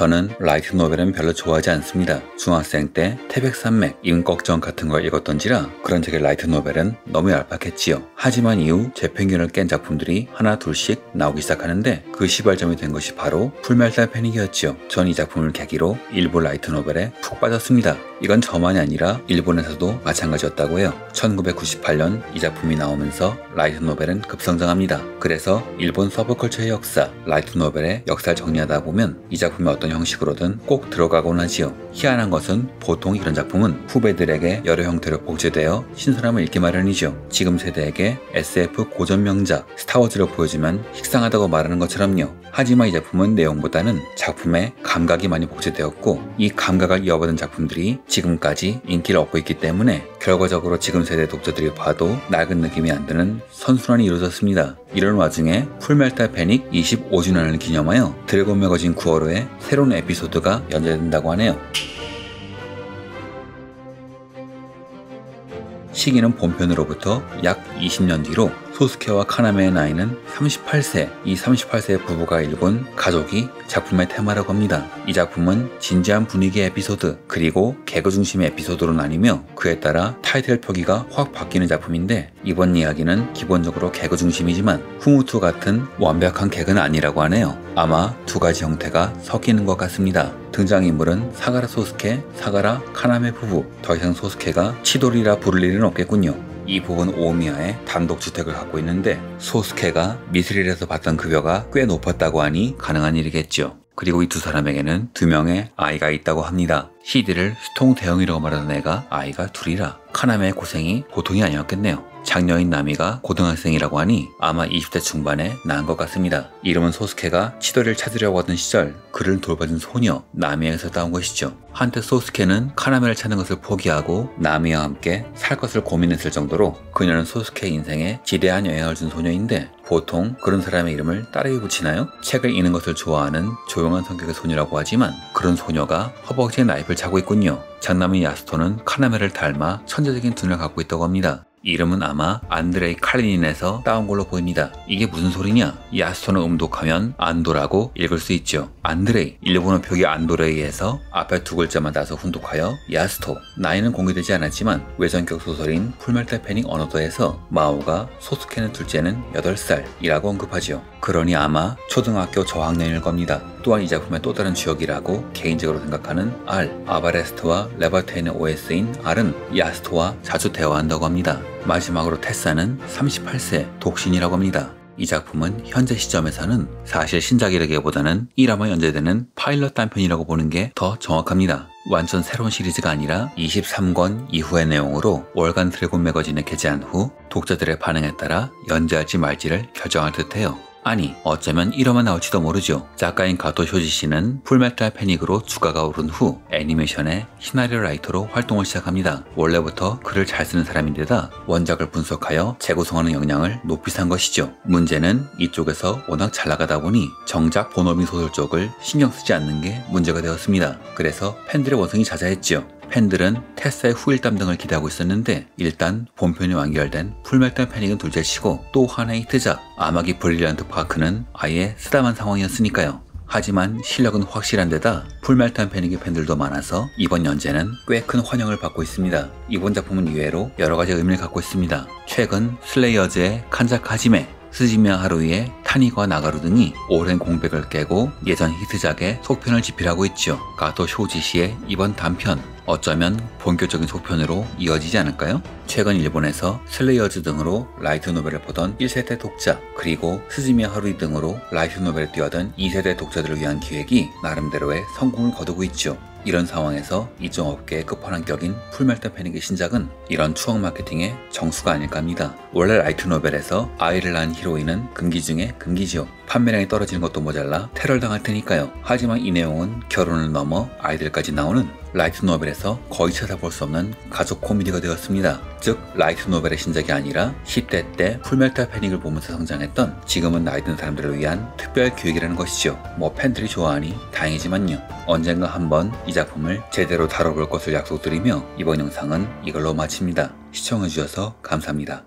저는 라이트 노벨은 별로 좋아하지 않습니다. 중학생 때 태백산맥, 임꺽정 같은 걸 읽었던지라 그런 책의 라이트 노벨은 너무 얄팍했지요. 하지만 이후 제 편견을 깬 작품들이 하나 둘씩 나오기 시작하는데 그 시발점이 된 것이 바로 풀메탈 패닉이었지요. 전 이 작품을 계기로 일본 라이트 노벨에 푹 빠졌습니다. 이건 저만이 아니라 일본에서도 마찬가지였다고 해요. 1998년 이 작품이 나오면서 라이트 노벨은 급성장합니다. 그래서 일본 서브컬처의 역사, 라이트 노벨의 역사를 정리하다 보면 이 작품이 어떤 형식으로든 꼭 들어가곤 하지요. 희한한 것은 보통 이런 작품은 후배들에게 여러 형태로 복제되어 신선함을 잃기 마련이죠. 지금 세대에게 SF 고전 명작 스타워즈를 보여주면 식상하다고 말하는 것처럼요. 하지만 이 작품은 내용보다는 작품에 감각이 많이 복제되었고 이 감각을 이어받은 작품들이 지금까지 인기를 얻고 있기 때문에 결과적으로 지금 세대 독자들이 봐도 낡은 느낌이 안 드는 선순환이 이루어졌습니다. 이런 와중에 풀메탈 패닉 25주년을 기념하여 드래곤 매거진 9월호에 새로운 에피소드가 연재된다고 하네요. 시기는 본편으로부터 약 20년 뒤로 소스케와 카나메의 나이는 38세, 이 38세의 부부가 일군 가족이 작품의 테마라고 합니다. 이 작품은 진지한 분위기의 에피소드, 그리고 개그 중심의 에피소드로 나뉘며 그에 따라 타이틀 표기가 확 바뀌는 작품인데 이번 이야기는 기본적으로 개그 중심이지만 후무투 같은 완벽한 개그는 아니라고 하네요. 아마 두 가지 형태가 섞이는 것 같습니다. 등장인물은 사가라 소스케, 사가라 카나메 부부. 더 이상 소스케가 치돌이라 부를 일은 없겠군요. 이 부부는 오미야에 단독주택을 갖고 있는데 소스케가 미스릴에서 받던 급여가 꽤 높았다고 하니 가능한 일이겠죠. 그리고 이 두 사람에게는 2명의 아이가 있다고 합니다. CD를 수통 대형이라고 말하던 애가 아이가 둘이라 카나메의 고생이 보통이 아니었겠네요. 장녀인 나미가 고등학생이라고 하니 아마 20대 중반에 낳은 것 같습니다. 이름은 소스케가 치도리를 찾으려고 하던 시절 그를 돌봐준 소녀 나미에서 따온 것이죠. 한때 소스케는 카나메를 찾는 것을 포기하고 나미와 함께 살 것을 고민했을 정도로 그녀는 소스케 인생에 지대한 영향을 준 소녀인데 보통 그런 사람의 이름을 따르게 붙이나요? 책을 읽는 것을 좋아하는 조용한 성격의 소녀라고 하지만 그런 소녀가 허벅지에 나이프를 차고 있군요. 장남인 야스토는 카나메를 닮아 천재적인 눈을 갖고 있다고 합니다. 이름은 아마 안드레이 칼리닌에서 따온 걸로 보입니다. 이게 무슨 소리냐? 야스토는 음독하면 안도라고 읽을 수 있죠. 안드레이, 일본어 표기 안도레이에서 앞에 두 글자만 따서 훈독하여 야스토. 나이는 공개되지 않았지만 외전격 소설인 풀메탈 패닉 언어도에서 마오가 소스케는 둘째는 8살이라고 언급하죠. 그러니 아마 초등학교 저학년일 겁니다. 또한 이 작품의 또 다른 주역이라고 개인적으로 생각하는 아바레스트와 레바테인의 OS인 R은 야스토와 자주 대화한다고 합니다. 마지막으로 테사는 38세 독신이라고 합니다. 이 작품은 현재 시점에서는 사실 신작이라기보다는 1화만 연재되는 파일럿 단편이라고 보는 게 더 정확합니다. 완전 새로운 시리즈가 아니라 23권 이후의 내용으로 월간 드래곤 매거진에 게재한 후 독자들의 반응에 따라 연재할지 말지를 결정할 듯해요. 아니 어쩌면 1화만 나올지도 모르죠. 작가인 가토 쇼지 씨는 풀메탈 패닉으로 주가가 오른 후 애니메이션의 시나리오 라이터로 활동을 시작합니다. 원래부터 글을 잘 쓰는 사람인데다 원작을 분석하여 재구성하는 역량을 높이 산 것이죠. 문제는 이쪽에서 워낙 잘 나가다 보니 정작 본업인 소설 쪽을 신경 쓰지 않는 게 문제가 되었습니다. 그래서 팬들의 원성이 자자했죠. 팬들은 테사의 후일담 등을 기대하고 있었는데 일단 본편이 완결된 풀메탈 패닉은 둘째치고 또 하나의 히트작 아마기 브릴리언트 파크는 아예 쓰다만 상황이었으니까요. 하지만 실력은 확실한 데다 풀메탈 패닉의 팬들도 많아서 이번 연재는 꽤 큰 환영을 받고 있습니다. 이번 작품은 이외로 여러가지 의미를 갖고 있습니다. 최근 슬레이어즈의 칸자카 하지메, 스즈미야 하루이의 타니과 나가루 등이 오랜 공백을 깨고 예전 히트작의 속편을 집필하고 있죠. 가토 쇼지 씨의 이번 단편 어쩌면 본격적인 속편으로 이어지지 않을까요? 최근 일본에서 슬레이어즈 등으로 라이트 노벨을 보던 1세대 독자 그리고 스즈미야 하루이 등으로 라이트 노벨을 뛰어든 2세대 독자들을 위한 기획이 나름대로의 성공을 거두고 있죠. 이런 상황에서 이쪽 업계의 끝판왕격인 풀메탈 패닉의 신작은 이런 추억 마케팅의 정수가 아닐까 합니다. 원래 라이트 노벨에서 아이를 낳은 히로인은 금기 중에 금기지요. 판매량이 떨어지는 것도 모자라 테러를 당할 테니까요. 하지만 이 내용은 결혼을 넘어 아이들까지 나오는 라이트 노벨에서 거의 찾아볼 수 없는 가족 코미디가 되었습니다. 즉 라이트 노벨의 신작이 아니라 10대 때 풀메탈 패닉을 보면서 성장했던 지금은 나이 든 사람들을 위한 특별 기획이라는 것이죠. 뭐 팬들이 좋아하니 다행이지만요. 언젠가 한번 이 작품을 제대로 다뤄볼 것을 약속드리며 이번 영상은 이걸로 마칩니다. 시청해주셔서 감사합니다.